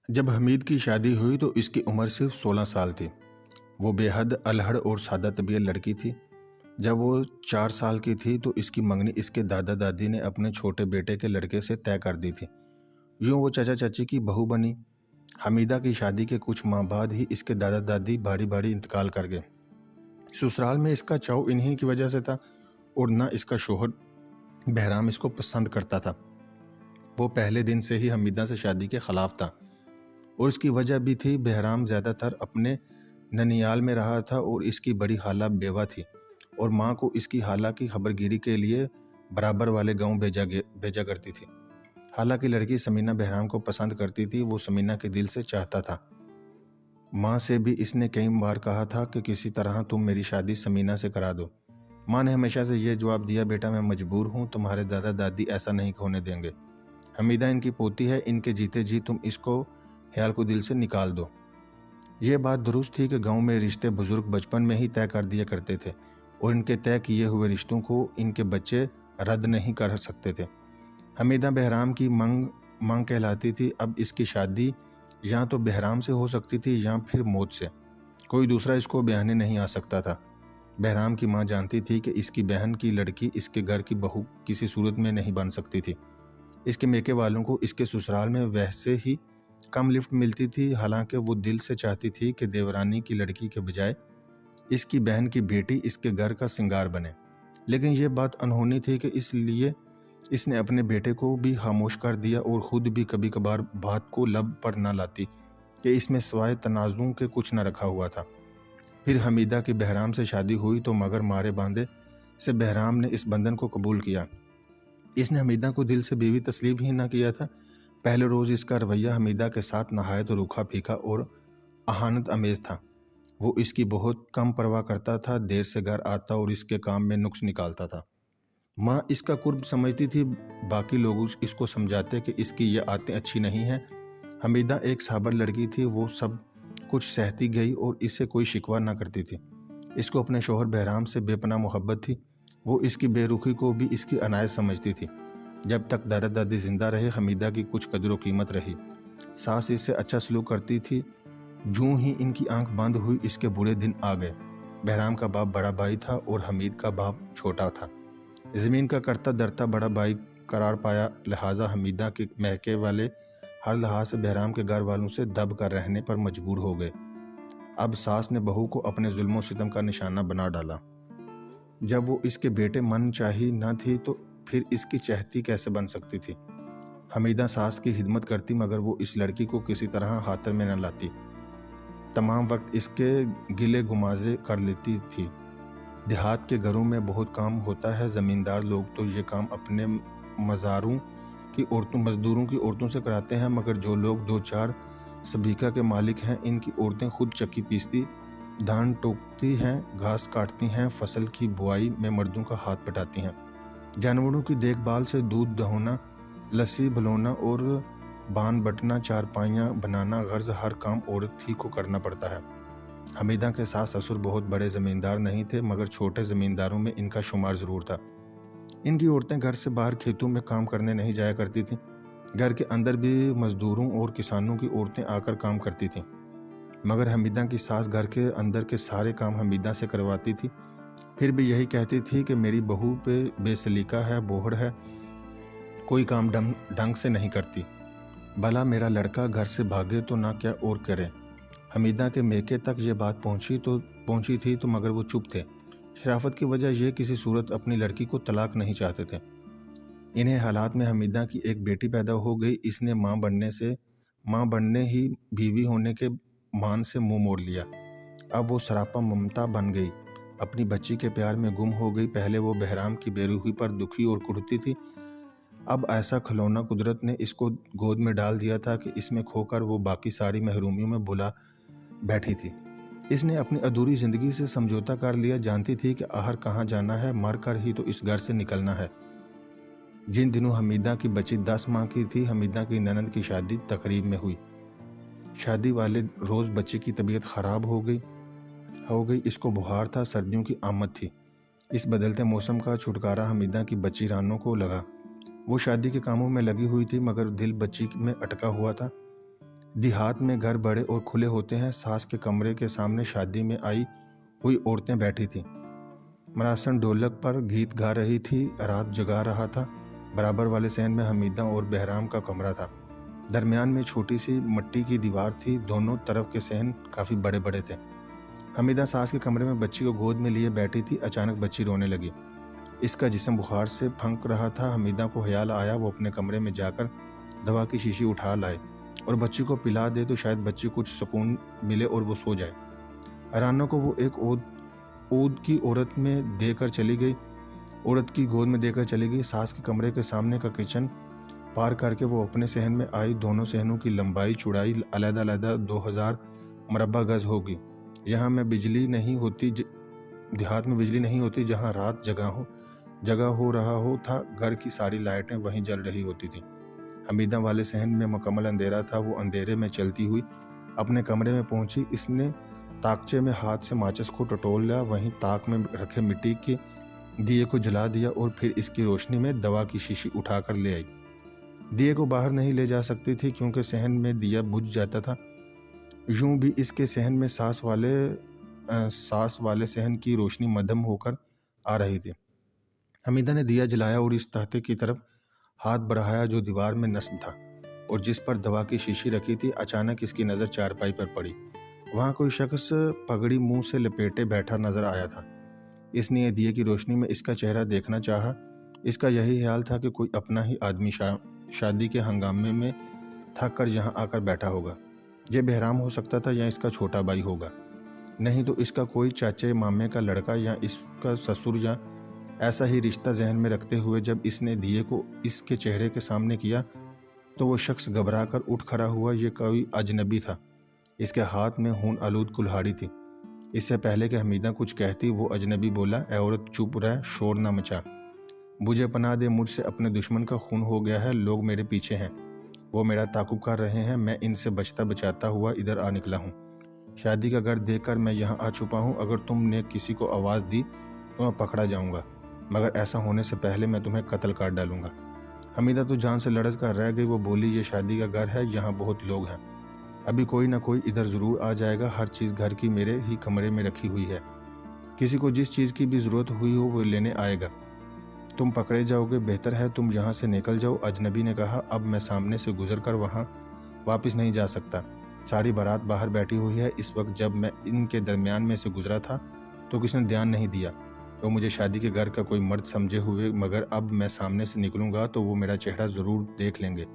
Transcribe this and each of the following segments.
जब हमीद की शादी हुई तो इसकी उम्र सिर्फ 16 साल थी। वो बेहद अलहड़ और सादा तबीयत लड़की थी। जब वो 4 साल की थी तो इसकी मंगनी इसके दादा दादी ने अपने छोटे बेटे के लड़के से तय कर दी थी। यूँ वो चाचा चाची की बहू बनी। हमीदा की शादी के कुछ माह बाद ही इसके दादा दादी बारी बारी इंतकाल कर गए। ससुराल में इसका चाव इन्हीं की वजह से था और न इसका शोहर बहराम इसको पसंद करता था। वो पहले दिन से ही हमीदा से शादी के खिलाफ था और इसकी वजह भी थी। बहराम ज़्यादातर अपने ननियाल में रहा था और इसकी बड़ी खाला बेवा थी और माँ को इसकी खाला की खबरगिरी के लिए बराबर वाले गांव भेजा करती थी। खाला की लड़की समीना बहराम को पसंद करती थी। वो समीना के दिल से चाहता था। माँ से भी इसने कई बार कहा था कि किसी तरह तुम मेरी शादी समीना से करा दो। माँ ने हमेशा से यह जवाब दिया, बेटा मैं मजबूर हूँ, तुम्हारे दादा दादी ऐसा नहीं होने देंगे। हमीदा इनकी पोती है, इनके जीते जी तुम इसको ख्याल को दिल से निकाल दो। ये बात दुरुस्त थी कि गांव में रिश्ते बुजुर्ग बचपन में ही तय कर दिया करते थे और इनके तय किए हुए रिश्तों को इनके बच्चे रद्द नहीं कर सकते थे। हमीदा बहराम की मांग कहलाती थी। अब इसकी शादी या तो बहराम से हो सकती थी या फिर मौत से। कोई दूसरा इसको ब्याहने नहीं आ सकता था। बहराम की माँ जानती थी कि इसकी बहन की लड़की इसके घर की बहू किसी सूरत में नहीं बन सकती थी। इसके मेके वालों को इसके ससुराल में वैसे ही कम लिफ्ट मिलती थी। हालांकि वो दिल से चाहती थी कि देवरानी की लड़की के बजाय इसकी बहन की बेटी इसके घर का श्रृंगार बने, लेकिन ये बात अनहोनी थी कि इसलिए इसने अपने बेटे को भी खामोश कर दिया और खुद भी कभी कभार बात को लब पर न लाती कि इसमें सवाए तनाज़ुं के कुछ न रखा हुआ था। फिर हमीदा की बहराम से शादी हुई तो मगर मारे बांधे से बहराम ने इस बंधन को कबूल किया। इसने हमीदा को दिल से बीवी तस्लीम ही ना किया था। पहले रोज़ इसका रवैया हमीदा के साथ नहायत रूखा फीका और अहानत अमेज था। वो इसकी बहुत कम परवाह करता था। देर से घर आता और इसके काम में नुक्स निकालता था। माँ इसका कुर्ब समझती थी। बाकी लोग इसको समझाते कि इसकी ये आदतें अच्छी नहीं हैं। हमीदा एक साबर लड़की थी। वो सब कुछ सहती गई और इससे कोई शिकवा ना करती थी। इसको अपने शोहर बहराम से बेपनाह मोहब्बत थी। वो इसकी बेरुखी को भी इसकी अनायत समझती थी। जब तक दादा दादी जिंदा रहे हमीदा की कुछ कदर कीमत रही। सास इससे अच्छा सलूक करती थी। जूं ही इनकी आंख बंद हुई इसके बुरे दिन आ गए। बहराम का बाप बड़ा भाई था और हमीद का बाप छोटा था। ज़मीन का करता दरता बड़ा भाई करार पाया, लिहाजा हमीदा के महके वाले हर लिहाज से बहराम के घर वालों से दब कर रहने पर मजबूर हो गए। अब सास ने बहू को अपने जुल्म सितम का निशाना बना डाला। जब वो इसके बेटे मन चाही न थी तो फिर इसकी चहती कैसे बन सकती थी। हमीदा सास की खिदमत करती मगर वो इस लड़की को किसी तरह खातर में न लाती। तमाम वक्त इसके गिले गुमाजे कर लेती थी। देहात के घरों में बहुत काम होता है। ज़मींदार लोग तो ये काम अपने मजदूरों की औरतों से कराते हैं, मगर जो लोग 2-4 सबीका के मालिक हैं इनकी औरतें खुद चक्की पीसती, धान टोकती हैं, घास काटती हैं, फसल की बुआई में मर्दों का हाथ बटाती हैं। जानवरों की देखभाल से दूध दहोना, लस्सी भलोना और बान बटना, चारपाइयाँ बनाना गर्ज हर काम औरत ही को करना पड़ता है। हमीदा के सास ससुर बहुत बड़े ज़मींदार नहीं थे मगर छोटे ज़मींदारों में इनका शुमार ज़रूर था। इनकी औरतें घर से बाहर खेतों में काम करने नहीं जाया करती थीं। घर के अंदर भी मज़दूरों और किसानों की औरतें आकर काम करती थीं, मगर हमीदा की सास घर के अंदर के सारे काम हमीदा से करवाती थी। फिर भी यही कहती थी कि मेरी बहू पे बेसलीका है, बोहड़ है, कोई काम ढंग से नहीं करती। भला मेरा लड़का घर से भागे तो ना क्या और करे। हमीदा के मेके तक ये बात पहुंची थी तो मगर वो चुप थे। शराफत की वजह ये किसी सूरत अपनी लड़की को तलाक नहीं चाहते थे। इन्हें हालात में हमीदा की एक बेटी पैदा हो गई। इसने माँ बनने ही बीवी होने के मान से मुंह मोड़ लिया। अब वो सरापा ममता बन गई, अपनी बच्ची के प्यार में गुम हो गई। पहले वो बहराम की बेरूही पर दुखी और कुढ़ती थी। अब ऐसा खिलौना कुदरत ने इसको गोद में डाल दिया था कि इसमें खोकर वो बाकी सारी महरूमियों में बुला बैठी थी। इसने अपनी अधूरी जिंदगी से समझौता कर लिया। जानती थी कि आखिर कहाँ जाना है, मर कर ही तो इस घर से निकलना है। जिन दिनों हमीदा की बच्ची 10 माह की थी, हमीदा की ननद की शादी तकरीब में हुई। शादी वाले रोज बच्ची की तबीयत खराब हो गई। इसको बुखार था, सर्दियों की आमद थी। इस बदलते मौसम का छुटकारा हमीदा की बच्ची रानों को लगा। वो शादी के कामों में लगी हुई थी मगर दिल बच्ची में अटका हुआ था। देहात में घर बड़े और खुले होते हैं। सास के कमरे के सामने शादी में आई हुई औरतें बैठी थीं। मरासन ढोलक पर गीत गा रही थी, रात जगा रहा था। बराबर वाले सहन में हमीदा और बहराम का कमरा था। दरमियान में छोटी सी मिट्टी की दीवार थी। दोनों तरफ के सहन काफ़ी बड़े बड़े थे। हमीदा सास के कमरे में बच्ची को गोद में लिए बैठी थी। अचानक बच्ची रोने लगी। इसका जिस्म बुखार से फंक रहा था। हमीदा को ख्याल आया वो अपने कमरे में जाकर दवा की शीशी उठा लाए और बच्ची को पिला दे तो शायद बच्ची कुछ सुकून मिले और वो सो जाए। रानो को वो एक ऊद की औरत में देकर चली गई। औरत की गोद में देकर चली गई। सास के कमरे के सामने का किचन पार करके वो अपने सहन में आई। दोनों सहनों की लंबाई चौड़ाई अलग-अलग 2000 मरबा गज होगी। यहाँ में बिजली नहीं होती, देहात में बिजली नहीं होती। जहाँ रात जगह हो रहा हो था, घर की सारी लाइटें वहीं जल रही होती थी। हमीदा वाले सहन में मुकम्मल अंधेरा था। वो अंधेरे में चलती हुई अपने कमरे में पहुंची। इसने ताकचे में हाथ से माचिस को टटोल लिया, वहीं ताक में रखे मिट्टी के दिए को जला दिया और फिर इसकी रोशनी में दवा की शीशी उठाकर ले आई। दिए को बाहर नहीं ले जा सकती थी क्योंकि सहन में दिया बुझ जाता था। यूं भी इसके सहन में सास वाले सहन की रोशनी मध्यम होकर आ रही थी। हमीदा ने दिया जलाया और इस तहते की तरफ हाथ बढ़ाया जो दीवार में नस्ब था और जिस पर दवा की शीशी रखी थी। अचानक इसकी नज़र चारपाई पर पड़ी। वहाँ कोई शख्स पगड़ी मुंह से लपेटे बैठा नजर आया था। इसने दिए की रोशनी में इसका चेहरा देखना चाहा। इसका यही ख्याल था कि कोई अपना ही आदमी शादी के हंगामे में थक कर यहाँ आकर बैठा होगा। यह बहराम हो सकता था या इसका छोटा भाई होगा, नहीं तो इसका कोई चाचे मामे का लड़का या इसका ससुर, या ऐसा ही रिश्ता जहन में रखते हुए जब इसने दिए को इसके चेहरे के सामने किया तो वो शख्स घबरा कर उठ खड़ा हुआ। ये कोई अजनबी था। इसके हाथ में खून आलूद कुल्हाड़ी थी। इससे पहले कि हमीदा कुछ कहती वो अजनबी बोला, ए औरत चुप रह, शोर ना मचा, मुझे पनाह दे, मुझसे अपने दुश्मन का खून हो गया है। लोग मेरे पीछे हैं, वो मेरा ताकुब कर रहे हैं। मैं इनसे बचता बचाता हुआ इधर आ निकला हूँ। शादी का घर देखकर मैं यहाँ आ छुपा हूँ। अगर तुमने किसी को आवाज़ दी तो मैं पकड़ा जाऊँगा, मगर ऐसा होने से पहले मैं तुम्हें कत्ल कर डालूंगा। हमीदा तो जान से लड़स कर रह गई। वो बोली, ये शादी का घर है, यहाँ बहुत लोग हैं, अभी कोई ना कोई इधर ज़रूर आ जाएगा। हर चीज़ घर की मेरे ही कमरे में रखी हुई है। किसी को जिस चीज़ की भी ज़रूरत हुई हो वो लेने आएगा। तुम पकड़े जाओगे, बेहतर है तुम यहाँ से निकल जाओ। अजनबी ने कहा, अब मैं सामने से गुजर कर वहाँ वापस नहीं जा सकता। सारी बारात बाहर बैठी हुई है। इस वक्त जब मैं इनके दरमियान में से गुजरा था तो किसने ध्यान नहीं दिया। वो मुझे शादी के घर का कोई मर्द समझे हुए, मगर अब मैं सामने से निकलूंगा तो वो मेरा चेहरा ज़रूर देख लेंगे।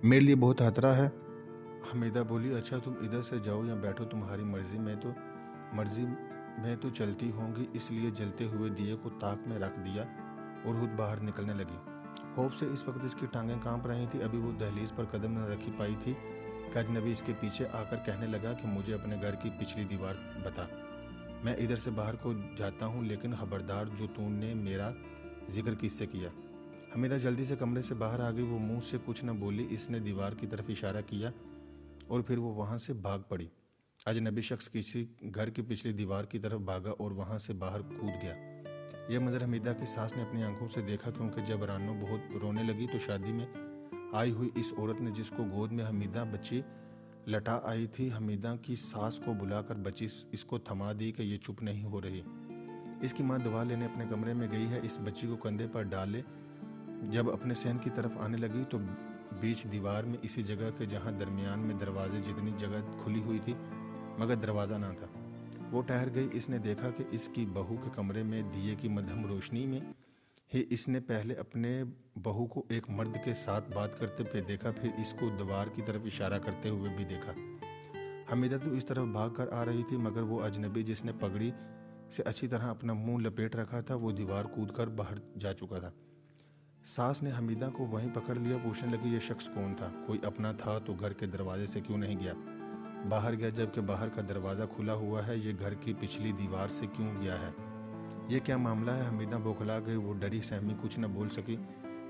मेरे लिए बहुत खतरा है। हमीदा बोली, अच्छा तुम इधर से जाओ या बैठो, तुम्हारी मर्जी में तो चलती होंगी। इसलिए जलते हुए दिए को ताक में रख दिया और खुद बाहर निकलने लगी। खौफ से इस वक्त इसकी टांगें कांप रही थी। अभी वो दहलीज पर कदम न रखी पाई थी कि अजनबी इसके पीछे आकर कहने लगा कि मुझे अपने घर की पिछली दीवार बता, मैं इधर से बाहर को जाता हूँ, लेकिन खबरदार जो तूने मेरा जिक्र किससे किया। हमीदा जल्दी से कमरे से बाहर आ गई। वो मुंह से कुछ न बोली। इसने दीवार की तरफ इशारा किया और फिर वो वहाँ से भाग पड़ी। अजनबी शख्स किसी घर की पिछली दीवार की तरफ भागा और वहाँ से बाहर कूद गया। यह मंजर हमीदा की सास ने अपनी आंखों से देखा, क्योंकि जब रानो बहुत रोने लगी तो शादी में आई हुई इस औरत ने, जिसको गोद में हमीदा बच्ची लटा आई थी, हमीदा की सास को बुलाकर बच्ची इसको थमा दी कि ये चुप नहीं हो रही। इसकी माँ दवा लेने अपने कमरे में गई है। इस बच्ची को कंधे पर डाले जब अपने सहन की तरफ आने लगी तो बीच दीवार में इसी जगह के जहाँ दरमियान में दरवाजे जितनी जगह खुली हुई थी मगर दरवाज़ा ना था। वो ठहर गई। इसने देखा कि इसकी बहू के कमरे में दिए की मध्यम रोशनी में ही इसने पहले अपने बहू को एक मर्द के साथ बात करते हुए देखा, फिर इसको दीवार की तरफ इशारा करते हुए भी देखा। हमीदा तो इस तरफ भाग कर आ रही थी, मगर वो अजनबी जिसने पगड़ी से अच्छी तरह अपना मुंह लपेट रखा था वो दीवार कूद कर बाहर जा चुका था। सास ने हमीदा को वहीं पकड़ लिया। पूछने लगी, ये शख्स कौन था? कोई अपना था तो घर के दरवाजे से क्यों नहीं गया? बाहर गया जबकि बाहर का दरवाज़ा खुला हुआ है। ये घर की पिछली दीवार से क्यों गया है? ये क्या मामला है? हमीदा बौखला गई। वो डरी सहमी कुछ न बोल सकी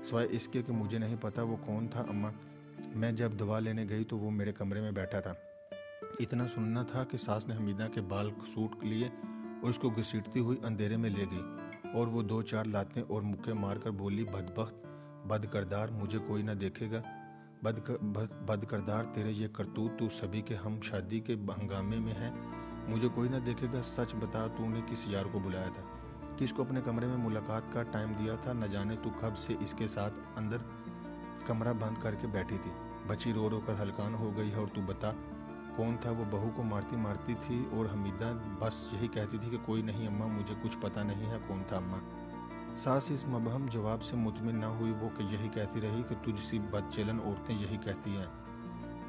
सिवाय इसके कि मुझे नहीं पता वो कौन था अम्मा। मैं जब दवा लेने गई तो वो मेरे कमरे में बैठा था। इतना सुनना था कि सास ने हमीदा के बाल सूट लिए और उसको घसीटती हुई अंधेरे में ले गई और वो 2-4 लातें और मुक्के मारकर बोली, बदबख्त, बदकरदार, मुझे कोई ना देखेगा। बद किरदार तेरे ये करतूत, तू सभी के हम शादी के हंगामे में है, मुझे कोई ना देखेगा, सच बता तूने किस यार को बुलाया था, किसको अपने कमरे में मुलाकात का टाइम दिया था, न जाने तू कब से इसके साथ अंदर कमरा बंद करके बैठी थी। बच्ची रो रो कर हलकान हो गई है। और तू बता कौन था वो बहू को मारती मारती थी? और हमीदा बस यही कहती थी कि कोई नहीं अम्मा, मुझे कुछ पता नहीं है कौन था अम्मा। सास इस मबहम जवाब से मुतमिन न हुई, वो कि यही कहती रही कि तुझसी बदचलन औरतें यही कहती हैं,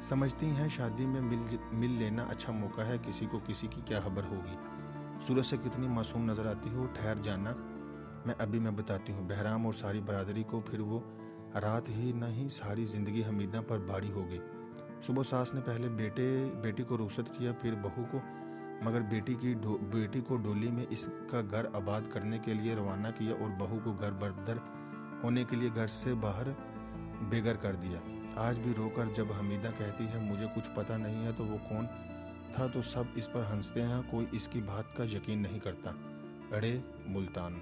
समझती हैं शादी में मिल लेना अच्छा मौका है, किसी को किसी की क्या खबर होगी। सूरज से कितनी मासूम नजर आती हो, ठहर जाना मैं बताती हूँ। बहराम और सारी बरादरी को फिर वो रात ही नहीं सारी ज़िंदगी हमीदा पर भारी हो गई। सुबह सास ने पहले बेटी को रुखसत किया, फिर बहू को, मगर बेटी को डोली में इसका घर आबाद करने के लिए रवाना किया और बहू को घर बरदर होने के लिए घर से बाहर बेघर कर दिया। आज भी रोकर जब हमीदा कहती है मुझे कुछ पता नहीं है तो वो कौन था, तो सब इस पर हंसते हैं, कोई इसकी बात का यकीन नहीं करता। अरे मुल्तान।